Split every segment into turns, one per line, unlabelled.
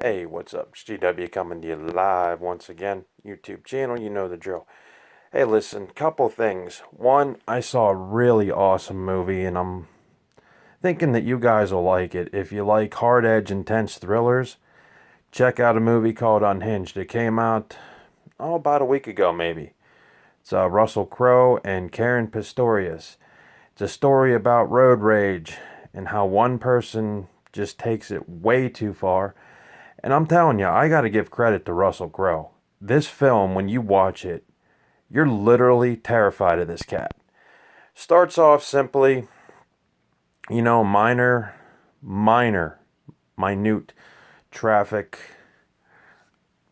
Hey, what's up? It's GW coming to you live once again. YouTube channel, you know the drill. Hey, listen, couple things. One, I saw a really awesome movie, and I'm thinking that you guys will like it. If you like hard edge, intense thrillers, check out a movie called Unhinged. It came out, about a week ago, maybe. It's Russell Crowe and Karen Pistorius. It's a story about road rage and how one person just takes it way too far. And I'm telling you, I got to give credit to Russell Crowe. This film, when you watch it, you're literally terrified of this cat. Starts off simply, minor, minute traffic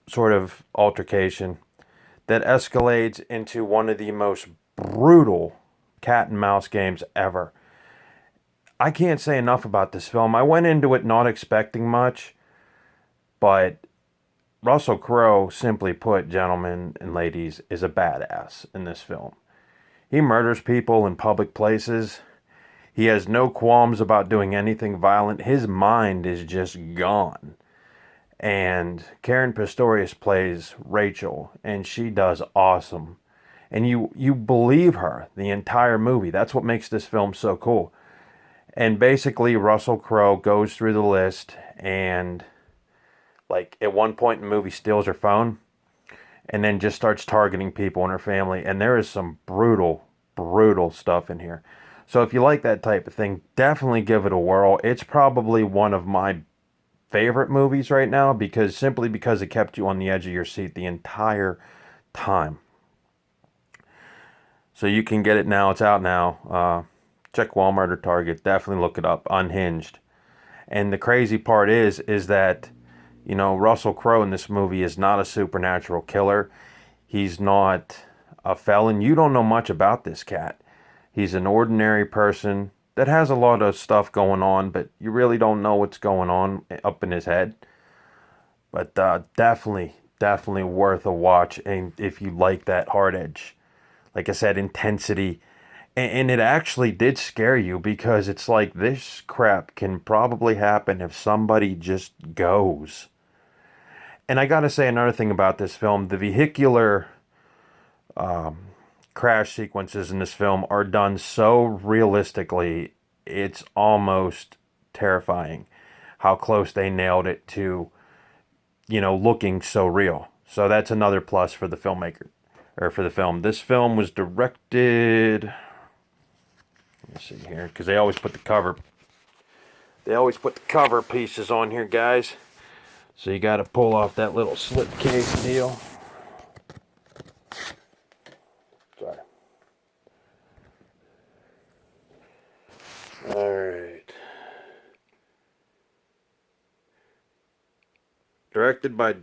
sort of altercation that escalates into one of the most brutal cat and mouse games ever. I can't say enough about this film. I went into it not expecting much, but Russell Crowe, simply put, gentlemen and ladies, is a badass in this film. He murders people in public places. He has no qualms about doing anything violent. His mind is just gone. And Karen Pistorius plays Rachel, and she does awesome. And you believe her the entire movie. That's what makes this film so cool. And basically, Russell Crowe goes through the list and, like, at one point in the movie, steals her phone and then just starts targeting people in her family. And there is some brutal, brutal stuff in here. So if you like that type of thing, definitely give it a whirl. It's probably one of my favorite movies right now simply because it kept you on the edge of your seat the entire time. So you can get it now. It's out now. Check Walmart or Target. Definitely look it up. Unhinged. And the crazy part is that, Russell Crowe in this movie is not a supernatural killer. He's not a felon. You don't know much about this cat. He's an ordinary person that has a lot of stuff going on, but you really don't know what's going on up in his head. But definitely worth a watch. And if you like that hard edge, like I said, intensity. And it actually did scare you because it's like this crap can probably happen if somebody just goes. And I gotta say another thing about this film: the vehicular crash sequences in this film are done so realistically, it's almost terrifying how close they nailed it to, looking so real. So that's another plus for the filmmaker, or for the film. This film was directed. Let me see here, because they always put the cover pieces on here, guys. So you got to pull off that little slipcase deal. Sorry. All right. Directed by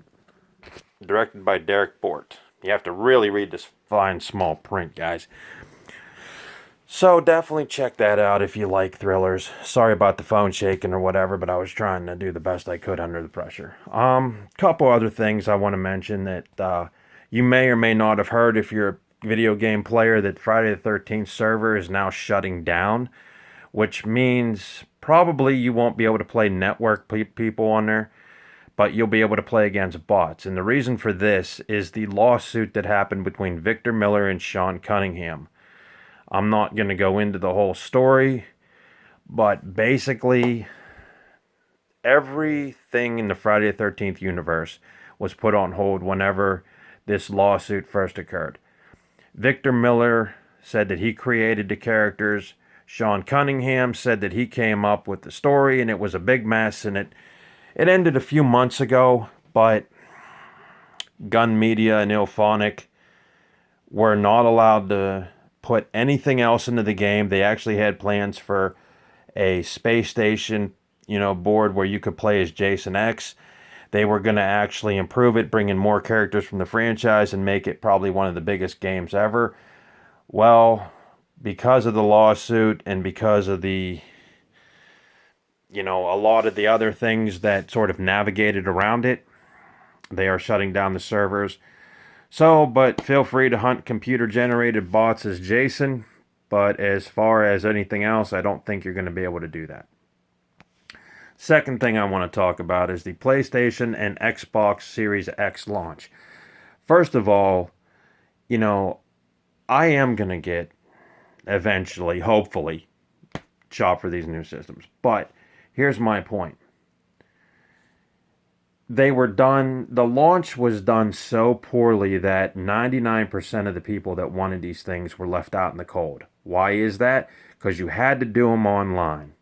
Derek Bort. You have to really read this fine small print, guys. So definitely check that out if you like thrillers. Sorry about the phone shaking or whatever, but I was trying to do the best I could under the pressure. Couple other things I want to mention that you may or may not have heard if you're a video game player, that Friday the 13th server is now shutting down, which means probably you won't be able to play network people on there, but you'll be able to play against bots. And the reason for this is the lawsuit that happened between Victor Miller and Sean Cunningham. I'm not going to go into the whole story, but basically, everything in the Friday the 13th universe was put on hold whenever this lawsuit first occurred. Victor Miller said that he created the characters. Sean Cunningham said that he came up with the story, and it was a big mess, and it ended a few months ago, but Gun Media and IllFonic were not allowed to put anything else into the game. They actually had plans for a space station, board where you could play as Jason X. They were going to actually improve it, bring in more characters from the franchise, and make it probably one of the biggest games ever. Well, because of the lawsuit and because of the, a lot of the other things that sort of navigated around it, they are shutting down the servers. So, but feel free to hunt computer-generated bots as Jason. But as far as anything else, I don't think you're going to be able to do that. Second thing I want to talk about is the PlayStation and Xbox Series X launch. First of all, you know, I am going to get eventually, hopefully, shop for these new systems. But here's my point. The launch was done so poorly that 99% of the people that wanted these things were left out in the cold. Why is that? Because you had to do them online.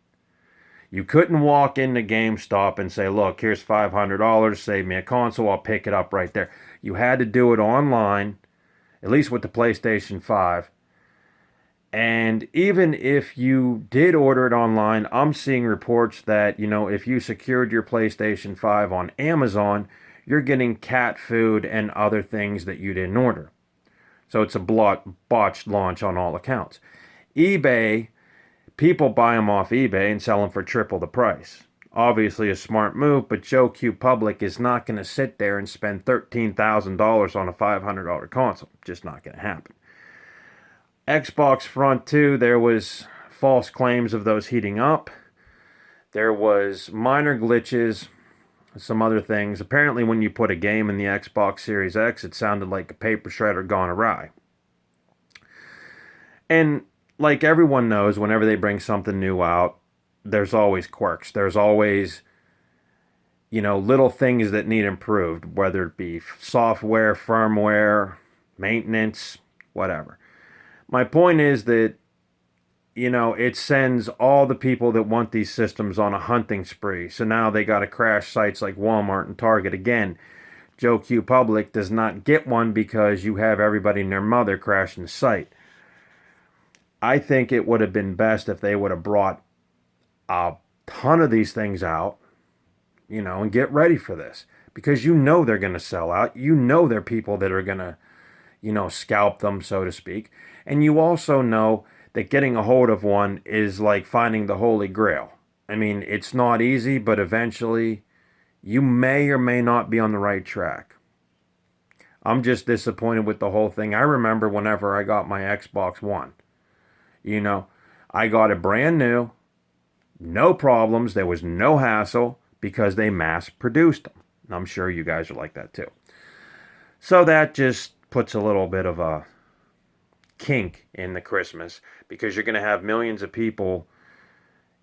You couldn't walk into GameStop and say, look, here's $500, save me a console, I'll pick it up right there. You had to do it online, at least with the PlayStation 5. And even if you did order it online, I'm seeing reports that, if you secured your PlayStation 5 on Amazon, you're getting cat food and other things that you didn't order. So it's a botched launch on all accounts. eBay, people buy them off eBay and sell them for triple the price. Obviously a smart move, but Joe Q Public is not going to sit there and spend $13,000 on a $500 console. Just not going to happen. Xbox front too, there was false claims of those heating up. There was minor glitches, some other things. Apparently when you put a game in the Xbox Series X, it sounded like a paper shredder gone awry. And like everyone knows, whenever they bring something new out, there's always quirks. There's always, little things that need improved, whether it be software, firmware, maintenance, whatever. My point is that, it sends all the people that want these systems on a hunting spree. So now they got to crash sites like Walmart and Target again. Joe Q Public does not get one because you have everybody and their mother crashing the site. I think it would have been best if they would have brought a ton of these things out, and get ready for this. Because they're going to sell out. There are people that are going to, scalp them, so to speak. And you also know that getting a hold of one is like finding the Holy Grail. I mean, it's not easy, but eventually you may or may not be on the right track. I'm just disappointed with the whole thing. I remember whenever I got my Xbox One, I got it brand new, no problems, there was no hassle because they mass produced them. I'm sure you guys are like that too. So that just puts a little bit of a kink in the Christmas because you're going to have millions of people,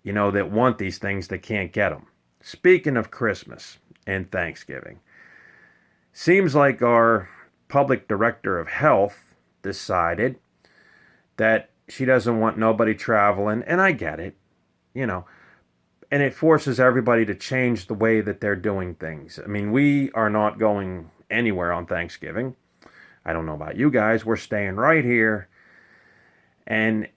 that want these things that can't get them. Speaking of Christmas and Thanksgiving, seems like our public director of health decided that she doesn't want nobody traveling, and I get it, and it forces everybody to change the way that they're doing things. I mean, we are not going anywhere on Thanksgiving. I don't know about you guys. We're staying right here. And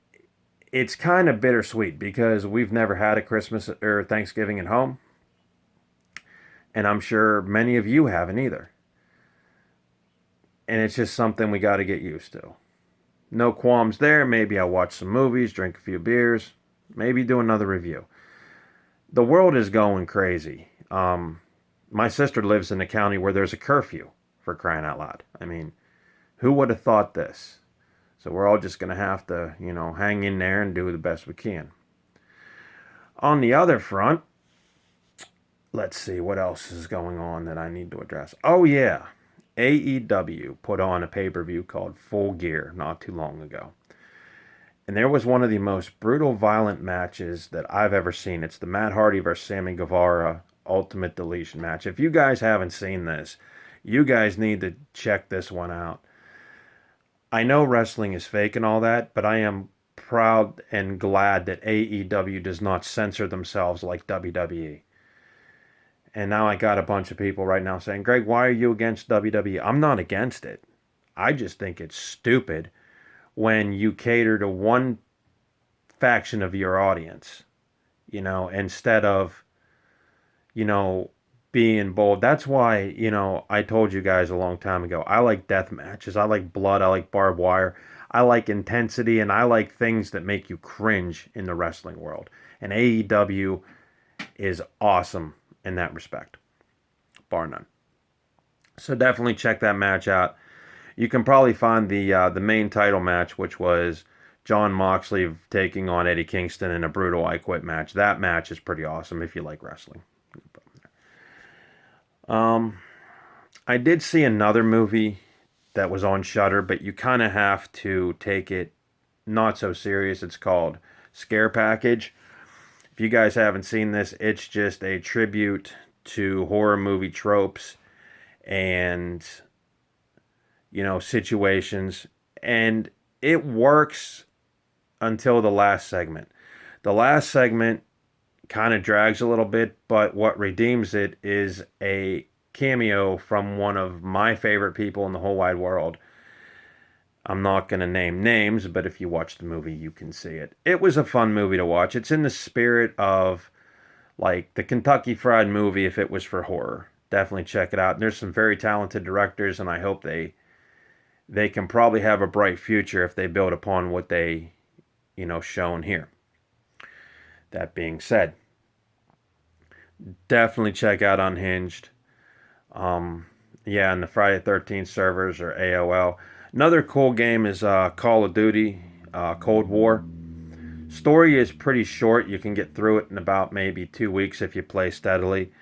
it's kind of bittersweet because we've never had a Christmas or Thanksgiving at home. And I'm sure many of you haven't either. And it's just something we got to get used to. No qualms there. Maybe I'll watch some movies, drink a few beers, maybe do another review. The world is going crazy. My sister lives in a county where there's a curfew, for crying out loud. I mean, who would have thought this? So we're all just going to have to, hang in there and do the best we can. On the other front, let's see what else is going on that I need to address. Oh, yeah. AEW put on a pay-per-view called Full Gear not too long ago. And there was one of the most brutal, violent matches that I've ever seen. It's the Matt Hardy versus Sammy Guevara Ultimate Deletion match. If you guys haven't seen this, you guys need to check this one out. I know wrestling is fake and all that, but I am proud and glad that AEW does not censor themselves like WWE. And now I got a bunch of people right now saying, Greg, why are you against WWE? I'm not against it. I just think it's stupid when you cater to one faction of your audience, instead of, being bold. That's why, I told you guys a long time ago, I like death matches. I like blood. I like barbed wire. I like intensity, and I like things that make you cringe in the wrestling world. And AEW is awesome in that respect, bar none. So definitely check that match out. You can probably find the main title match, which was John Moxley taking on Eddie Kingston in a brutal I Quit match. That match is pretty awesome if you like wrestling. I did see another movie that was on Shudder, but you kind of have to take it not so serious. It's called Scare Package. If you guys haven't seen this, it's just a tribute to horror movie tropes and, situations. And it works until the last segment. The last segment kind of drags a little bit, but what redeems it is a cameo from one of my favorite people in the whole wide world. I'm not going to name names, but if you watch the movie, you can see it. It was a fun movie to watch. It's in the spirit of like the Kentucky Fried Movie if it was for horror. Definitely check it out. And there's some very talented directors, and I hope they can probably have a bright future if they build upon what they, shown here. That being said, definitely check out Unhinged. And the Friday 13th servers or AOL. Another cool game is Call of Duty Cold War. Story is pretty short. You can get through it in about maybe 2 weeks if you play steadily.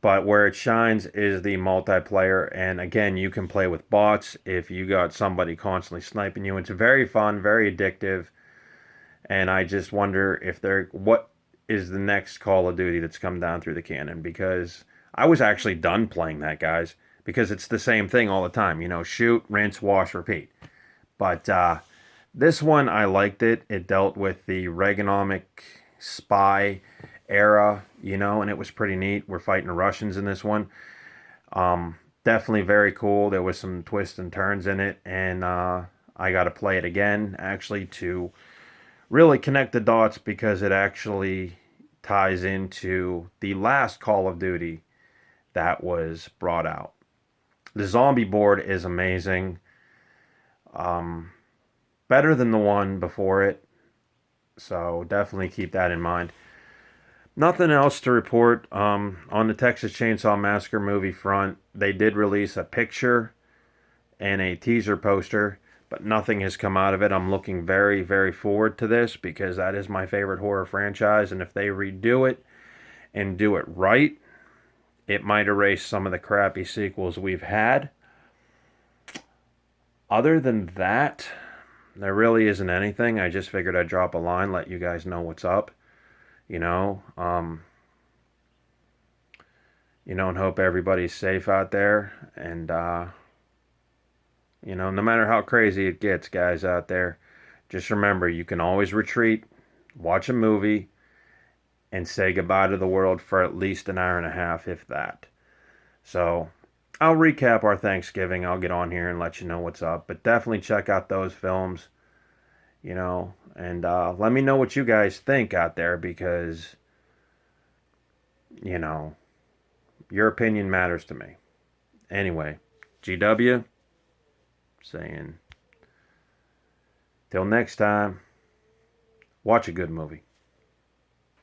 But where it shines is the multiplayer. And again, you can play with bots if you got somebody constantly sniping you. It's very fun, very addictive. And I just wonder if what is the next Call of Duty that's come down through the canon, because I was actually done playing that, guys, because it's the same thing all the time. Shoot, rinse, wash, repeat. But this one, I liked it. It dealt with the Reaganomic spy era, and it was pretty neat. We're fighting the Russians in this one. Definitely very cool. There was some twists and turns in it, and I got to play it again, actually, to really connect the dots, because it actually ties into the last Call of Duty that was brought out. The zombie board is amazing. Better than the one before it. So definitely keep that in mind. Nothing else to report. On the Texas Chainsaw Massacre movie front, they did release a picture and a teaser poster, but nothing has come out of it. I'm looking very, very forward to this, because that is my favorite horror franchise. And if they redo it and do it right, it might erase some of the crappy sequels we've had. Other than that, there really isn't anything. I just figured I'd drop a line, let you guys know what's up. And hope everybody's safe out there. And, no matter how crazy it gets, guys out there, just remember, you can always retreat, watch a movie, and say goodbye to the world for at least an hour and a half, if that. So I'll recap our Thanksgiving. I'll get on here and let you know what's up. But definitely check out those films, and let me know what you guys think out there, because, your opinion matters to me. Anyway, GW, saying, till next time, watch a good movie.